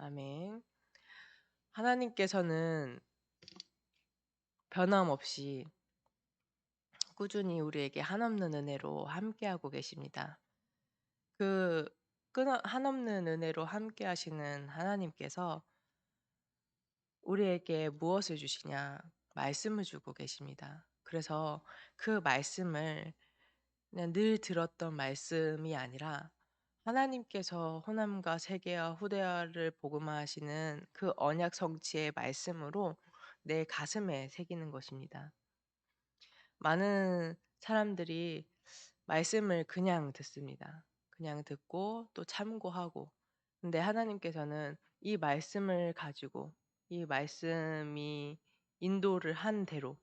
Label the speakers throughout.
Speaker 1: 아멘. 하나님께서는 변함없이 꾸준히 우리에게 한없는 은혜로 함께하고 계십니다. 그 한없는 은혜로 함께하시는 하나님께서 우리에게 무엇을 주시냐? 말씀을 주고 계십니다. 그래서 그 말씀을 그냥 늘 들었던 말씀이 아니라 하나님께서 호남과 세계와 후대를 복음화하시는 그 언약 성취의 말씀으로 내 가슴에 새기는 것입니다. 많은 사람들이 말씀을 그냥 듣습니다. 그냥 듣고 또 참고하고. 근데 하나님께서는 이 말씀을 가지고 이 말씀이 인도를 한 대로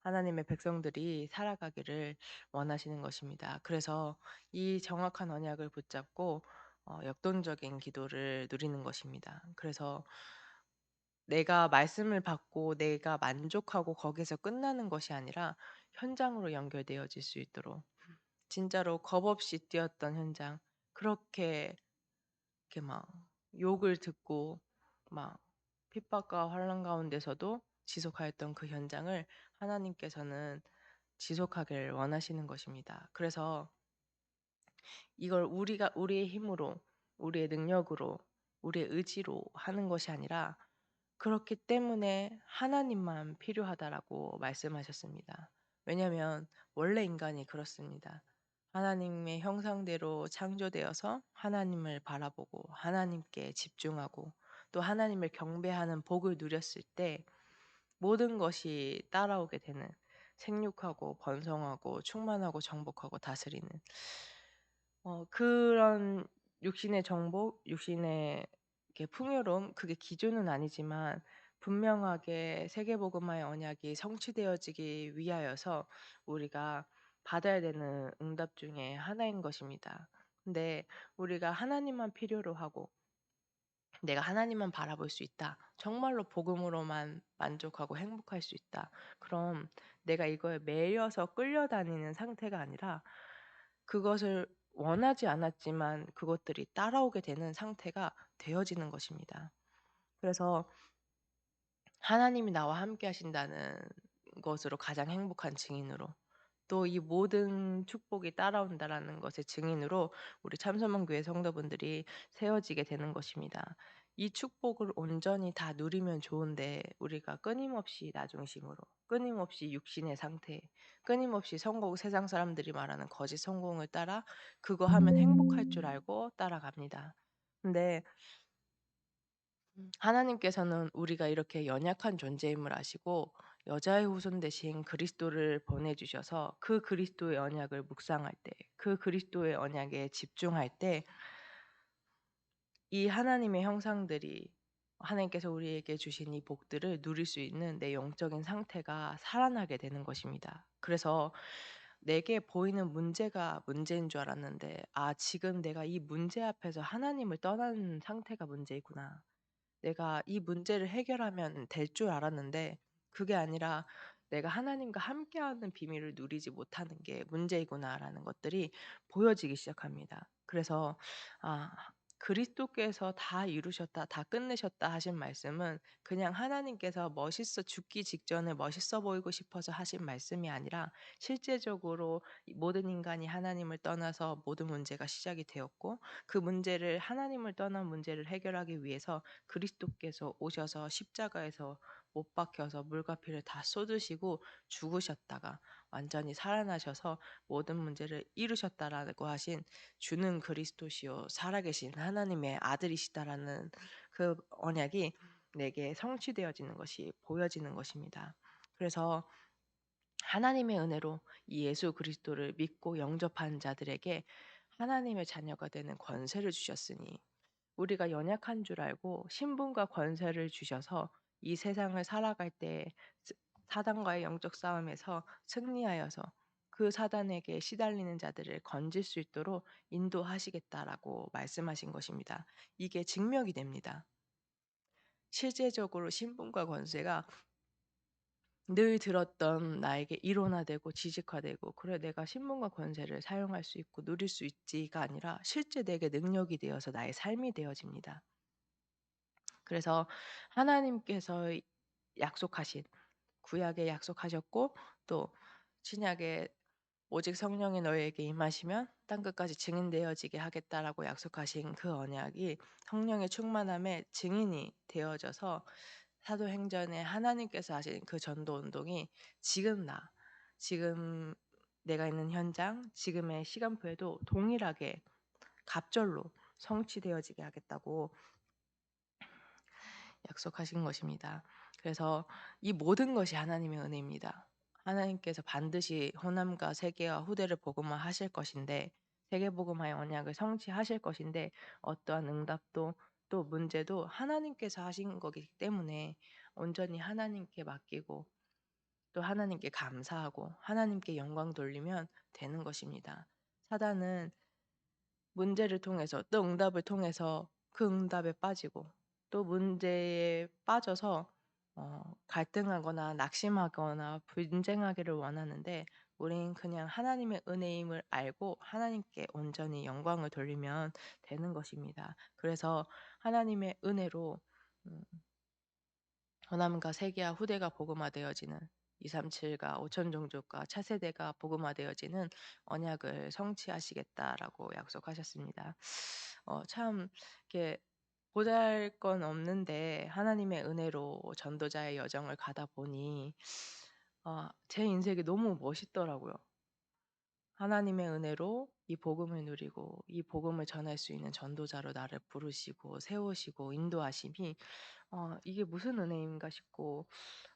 Speaker 1: 하나님의 백성들이 살아가기를 원하시는 것입니다. 그래서 이 정확한 언약을 붙잡고 역동적인 기도를 누리는 것입니다. 그래서 내가 말씀을 받고 내가 만족하고 거기서 끝나는 것이 아니라 현장으로 연결되어질 수 있도록 진짜로 겁 없이 뛰었던 현장 그렇게 이렇게 막 욕을 듣고 막 핍박과 환난 가운데서도 지속하였던 그 현장을 하나님께서는 지속하길 원하시는 것입니다. 그래서 이걸 우리가 우리의 힘으로, 우리의 능력으로, 우리의 의지로 하는 것이 아니라 그렇기 때문에 하나님만 필요하다라고 말씀하셨습니다. 왜냐하면 원래 인간이 그렇습니다. 하나님의 형상대로 창조되어서 하나님을 바라보고 하나님께 집중하고 또 하나님을 경배하는 복을 누렸을 때 모든 것이 따라오게 되는 생육하고 번성하고 충만하고 정복하고 다스리는 그런 육신의 정복, 육신의 이렇게 풍요로움 그게 기준은 아니지만 분명하게 세계복음화의 언약이 성취되어지기 위하여서 우리가 받아야 되는 응답 중에 하나인 것입니다. 근데 우리가 하나님만 필요로 하고 내가 하나님만 바라볼 수 있다. 정말로 복음으로만 만족하고 행복할 수 있다. 그럼 내가 이거에 매여서 끌려다니는 상태가 아니라 그것을 원하지 않았지만 그것들이 따라오게 되는 상태가 되어지는 것입니다. 그래서 하나님이 나와 함께 하신다는 것으로 가장 행복한 증인으로 또 이 모든 축복이 따라온다라는 것의 증인으로 우리 참소망교회 성도분들이 세워지게 되는 것입니다. 이 축복을 온전히 다 누리면 좋은데 우리가 끊임없이 나 중심으로 끊임없이 육신의 상태 끊임없이 성공 세상 사람들이 말하는 거짓 성공을 따라 그거 하면 행복할 줄 알고 따라갑니다. 근데 하나님께서는 우리가 이렇게 연약한 존재임을 아시고 여자의 후손 대신 그리스도를 보내주셔서 그 그리스도의 언약을 묵상할 때, 그 그리스도의 언약에 집중할 때, 이 하나님의 형상들이 하나님께서 우리에게 주신 이 복들을 누릴 수 있는 내 영적인 상태가 살아나게 되는 것입니다. 그래서 내게 보이는 문제가 문제인 줄 알았는데, 아, 지금 내가 이 문제 앞에서 하나님을 떠난 상태가 문제이구나. 내가 이 문제를 해결하면 될 줄 알았는데 그게 아니라 내가 하나님과 함께하는 비밀을 누리지 못하는 게 문제이구나라는 것들이 보여지기 시작합니다. 그래서 아, 그리스도께서 다 이루셨다, 다 끝내셨다 하신 말씀은 그냥 하나님께서 멋있어 죽기 직전에 멋있어 보이고 싶어서 하신 말씀이 아니라 실제적으로 이 모든 인간이 하나님을 떠나서 모든 문제가 시작이 되었고 그 문제를 하나님을 떠난 문제를 해결하기 위해서 그리스도께서 오셔서 십자가에서 못 박혀서 물과 피를 다 쏟으시고 죽으셨다가 완전히 살아나셔서 모든 문제를 이루셨다라고 하신 주는 그리스도시요 살아계신 하나님의 아들이시다라는 그 언약이 내게 성취되어지는 것이 보여지는 것입니다. 그래서 하나님의 은혜로 이 예수 그리스도를 믿고 영접한 자들에게 하나님의 자녀가 되는 권세를 주셨으니 우리가 연약한 줄 알고 신분과 권세를 주셔서 이 세상을 살아갈 때 사단과의 영적 싸움에서 승리하여서 그 사단에게 시달리는 자들을 건질 수 있도록 인도하시겠다라고 말씀하신 것입니다. 이게 증명이 됩니다. 실제적으로 신분과 권세가 늘 들었던 나에게 이론화되고 지식화되고 그래 내가 신분과 권세를 사용할 수 있고 누릴 수 있지가 아니라 실제 내게 능력이 되어서 나의 삶이 되어집니다. 그래서 하나님께서 약속하신, 구약에 약속하셨고 또 신약에 "오직 성령이 너희에게 임하시면 땅 끝까지 증인 되어지게 하겠다."라고 약속하신 그 언약이 성령의 충만함에 증인이 되어져서 사도행전에 하나님께서 하신 그 전도 운동이 지금 지금 내가 있는 현장, 지금의 시간표에도 동일하게 갑절로 성취되어지게 하겠다고 약속하신 것입니다. 그래서 이 모든 것이 하나님의 은혜입니다. 하나님께서 반드시 호남과 세계와 후대를 복음화하실 것인데, 세계 복음화의 언약을 성취하실 것인데, 어떠한 응답도 또 문제도 하나님께서 하신 거기 때문에 온전히 하나님께 맡기고 또 하나님께 감사하고 하나님께 영광 돌리면 되는 것입니다. 사단은 문제를 통해서 또 응답을 통해서 그 응답에 빠지고 또 문제에 빠져서 갈등하거나 낙심하거나 분쟁하기를 원하는데, 우린 그냥 하나님의 은혜임을 알고 하나님께 온전히 영광을 돌리면 되는 것입니다. 그래서 하나님의 은혜로 음 호남과 세계와 후대가 복음화되어지는, 237과 5천 종족과 차세대가 복음화되어지는 언약을 성취하시겠다라고 약속하셨습니다. 참 이렇게 보잘것없는데 하나님의 은혜로 전도자의 여정을 가다 보니 제 인생이 너무 멋있더라고요. 하나님의 은혜로 이 복음을 누리고 이 복음을 전할 수 있는 전도자로 나를 부르시고 세우시고 인도하심이 이게 무슨 은혜인가 싶고,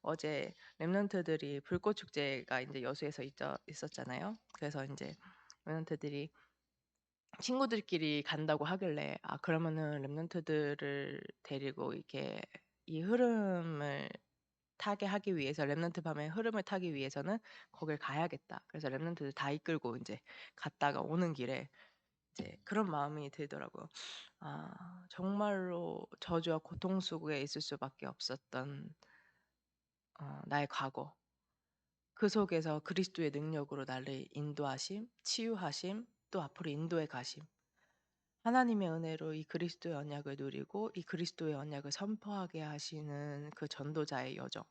Speaker 1: 어제 렘넌트들이 불꽃 축제가 이제 여수에서 있었잖아요. 그래서 이제 렘넌트들이 친구들끼리 간다고 하길래, 그러면은 렘넌트들을 데리고 이렇게 이 흐름을 타게 하기 위해서, 렘넌트 밤의 흐름을 타기 위해서는 거길 가야겠다. 그래서 렘넌트들 다 이끌고 이제 갔다가 오는 길에 이제 그런 마음이 들더라고요. 정말로 저주와 고통 속에 있을 수밖에 없었던 나의 과거. 그 속에서 그리스도의 능력으로 나를 인도하심, 치유하심, 또 앞으로 인도해 가심. 하나님의 은혜로 이 그리스도의 언약을 누리고 이 그리스도의 언약을 선포하게 하시는 그 전도자의 여정.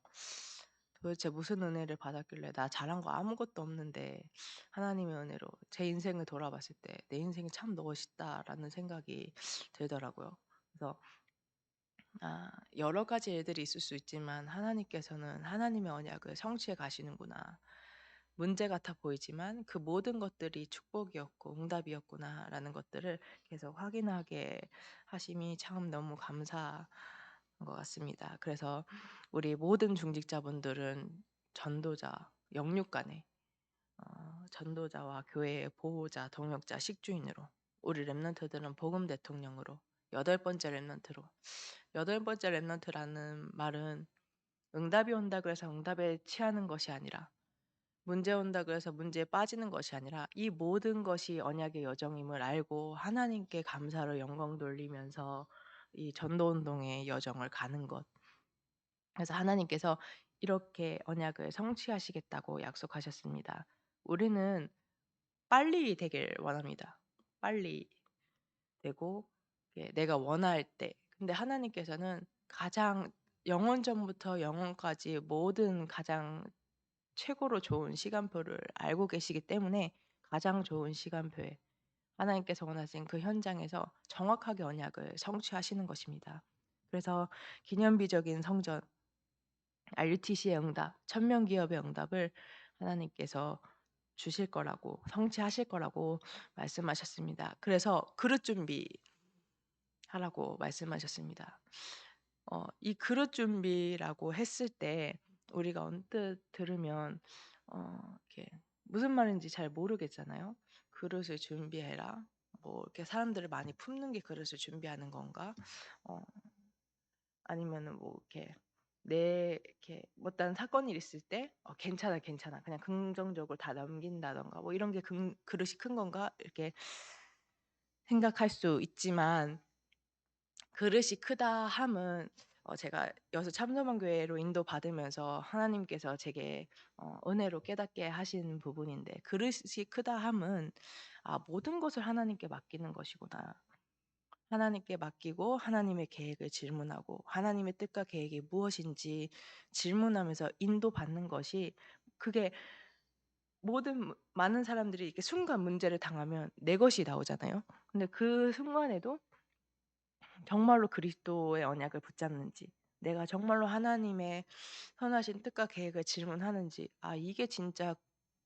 Speaker 1: 도대체 무슨 은혜를 받았길래 나 잘한 거 아무것도 없는데 하나님의 은혜로 제 인생을 돌아봤을 때 '내 인생이 참 멋있다.'라는 생각이 들더라고요. 그래서 여러 가지 일들이 있을 수 있지만 하나님께서는 하나님의 언약을 성취해 가시는구나. 문제 같아 보이지만 그 모든 것들이 축복이었고 응답이었구나라는 것들을 계속 확인하게 하심이 참 너무 감사한 것 같습니다. 그래서 우리 모든 중직자분들은 전도자, 영육간에 전도자와 교회의 보호자, 동역자, 식주인으로, 우리 렘넌트들은 복음 대통령으로, 여덟 번째 렘넌트로. 여덟 번째 렘넌트라는 말은 응답이 온다 그래서 응답에 취하는 것이 아니라, 문제 온다 그래서 문제에 빠지는 것이 아니라 이 모든 것이 언약의 여정임을 알고 하나님께 감사로 영광 돌리면서 이 전도 운동의 여정을 가는 것. 그래서 하나님께서 이렇게 언약을 성취하시겠다고 약속하셨습니다. 우리는 빨리 되길 원합니다. 빨리 되고 내가 원할 때. 근데 하나님께서는 가장 영원전부터 영원까지 모든 가장 최고로 좋은 시간표를 알고 계시기 때문에 가장 좋은 시간표에 하나님께서 원하신 그 현장에서 정확하게 언약을 성취하시는 것입니다. 그래서 기념비적인 성전, RUTC의 응답, 천명 기업의 응답을 하나님께서 주실 거라고, 성취하실 거라고 말씀하셨습니다. 그래서 그릇 준비하라고 말씀하셨습니다. 이 그릇 준비라고 했을 때 우리가 언뜻 들으면 이렇게 무슨 말인지 잘 모르겠잖아요. "그릇을 준비해라." 뭐 이렇게 사람들을 많이 품는 게 그릇을 준비하는 건가? 어 아니면은 뭐 이렇게 이렇게 어떤 사건이 있을 때 괜찮아, 괜찮아. 그냥 긍정적으로 다 넘긴다든가 뭐 이런 게 그릇이 큰 건가?' 이렇게 생각할 수 있지만, 그릇이 크다 함은 제가 여수 참소만 교회로 인도받으면서 하나님께서 제게 은혜로 깨닫게 하신 부분인데, 그릇이 크다 함은 모든 것을 하나님께 맡기는 것이구나. 하나님께 맡기고 하나님의 계획을 질문하고 하나님의 뜻과 계획이 무엇인지 질문하면서 인도받는 것이, 그게 많은 사람들이 이렇게 순간 문제를 당하면 내 것이 나오잖아요. 근데 그 순간에도 정말로 그리스도의 언약을 붙잡는지, 내가 정말로 하나님의 선하신 뜻과 계획을 질문하는지, 이게 진짜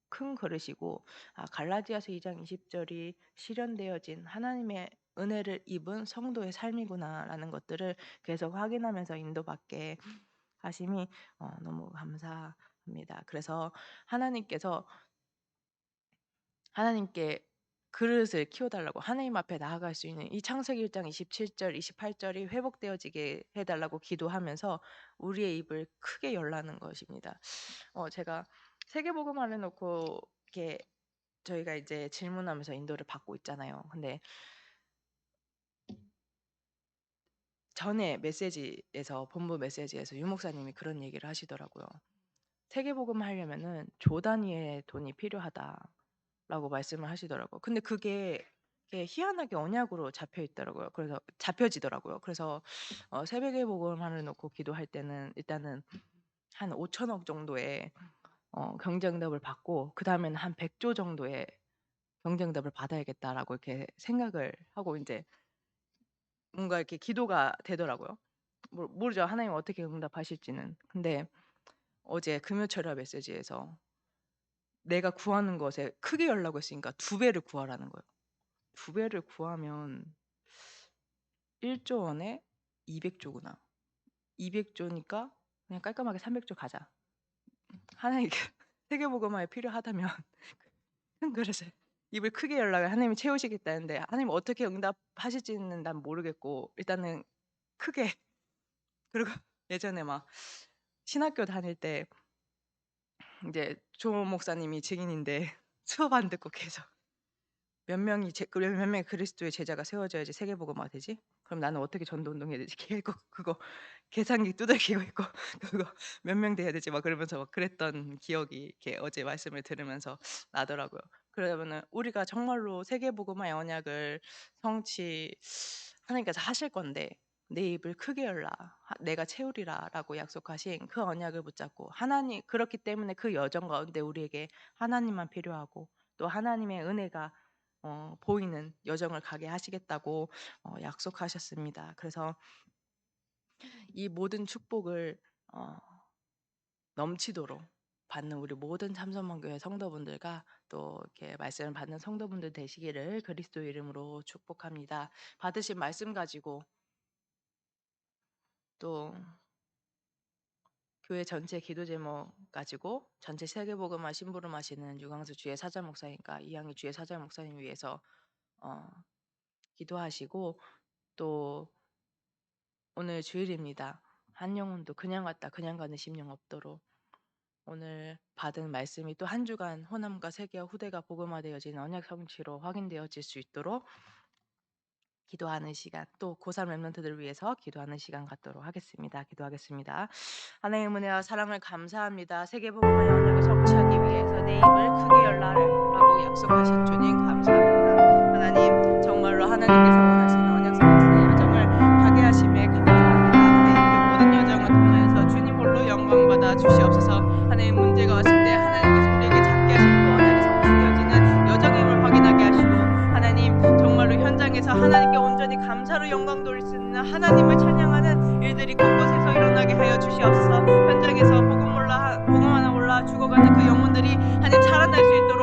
Speaker 1: 큰 그릇이고, 갈라디아서 2장 20절이 실현되어진 하나님의 은혜를 입은 성도의 삶이구나라는 것들을 계속 확인하면서 인도받게 하심이 너무 감사합니다. 그래서 하나님께 그릇을 키워달라고, 하나님 앞에 나아갈 수 있는 이 창세기 1장 27절 28절이 회복되어지게 해달라고 기도하면서 우리의 입을 크게 열라는 것입니다. 제가 세계복음화를 해놓고 이렇게 저희가 이제 질문하면서 인도를 받고 있잖아요. 근데 전에 메시지에서, 본부 메시지에서 유 목사님이 그런 얘기를 하시더라고요. 세계복음 하려면은 조 단위의 돈이 필요하다라고 말씀을 하시더라고요. 근데 그게 희한하게 언약으로 잡혀지더라고요. 그래서 세계복음화를 놓고 기도할 때는 일단은 한 5천억 정도의 경제응답을 받고, 그 다음에는 한 100조 정도의 경제응답을 받아야겠다라고 이렇게 생각을 하고 이제 뭔가 이렇게 기도가 되더라고요. 모르죠. 하나님 어떻게 응답하실지는. 근데 어제 금요철야 메시지에서 내가 구하는 것에 크게 열라고 했으니까 2배를 구하라는 거예요. 2배를 구하면 1조 원에 200조구나. 200조니까 그냥 깔끔하게 300조 가자. 하나님께 세계복음화에 필요하다면 큰 그릇을, 입을 크게 열라고 하나님이 채우시겠다는데, 하나님 어떻게 응답하실지는 난 모르겠고 일단은 크게. 그리고 예전에 막 신학교 다닐 때 이제 조 목사님이 증인인데 수업 안 듣고 계속 몇 명의 그리스도의 제자가 세워져야지 세계복음화 되지? 그럼 나는 어떻게 전도운동 해야 되지? 계속 그거 계산기 두들기고 있고 그거 몇 명 돼야 되지? 막 그러면서 막 그랬던 기억이 이렇게 어제 말씀을 들으면서 나더라고요. 그러면은 우리가 정말로 세계복음화의 언약을 성취하나님께서 하실 건데, 내 입을 크게 열라, 내가 채우리라라고 약속하신 그 언약을 붙잡고, 하나님, 그렇기 때문에 그 여정 가운데 우리에게 하나님만 필요하고 또 하나님의 은혜가 보이는 여정을 가게 하시겠다고 약속하셨습니다. 그래서 이 모든 축복을 넘치도록 받는 우리 모든 참선만교회 성도분들과 또 이렇게 말씀을 받는 성도분들 되시기를 그리스도 이름으로 축복합니다. 받으신 말씀 가지고 또 교회 전체 기도 제목 가지고 전체 세계복음화 심부름하시는 유광수 주의 사자 목사님과 이양희 주의 사자 목사님 위해서 기도하시고, 또 오늘 주일입니다. 한 영혼도 그냥 갔다 그냥 가는 심령 없도록 오늘 받은 말씀이 또 한 주간 호남과 세계와 후대가 복음화되어진 언약 성취로 확인되어질 수 있도록 기도하는 시간, 또 고3 랩런트들을 위해서 기도하는 시간 갖도록 하겠습니다. 기도하겠습니다. 하나님의 은혜와 사랑을 감사합니다. 세계복음화의 언약을 성취하기 위해서 내 입을 크게 열라라고 약속하신 주님 감사합니다. 하나님, 정말로 하나님께서 원하시는 언약 성취의 여정을 가게 하심에 감사합니다. 하나님, 그 모든 여정을 통하여서 주님 홀로 영광 받아 주시옵소서. 하나님, 문제가 왔을 때 하나님께서 우리에게 잡게 하신 그 언약이 성취되어지는 여정임을 확인하게 하시고, 하나님 정말로 현장에서 하나님께 온전히 감사로 영광 돌릴 수 있는 하나님을 찬양하는 일들이 곳곳에서 일어나게 하여 주시옵소서. 현장에서 복음 하나 올라 죽어가는 그 영혼들이 하나님 살아날 수 있도록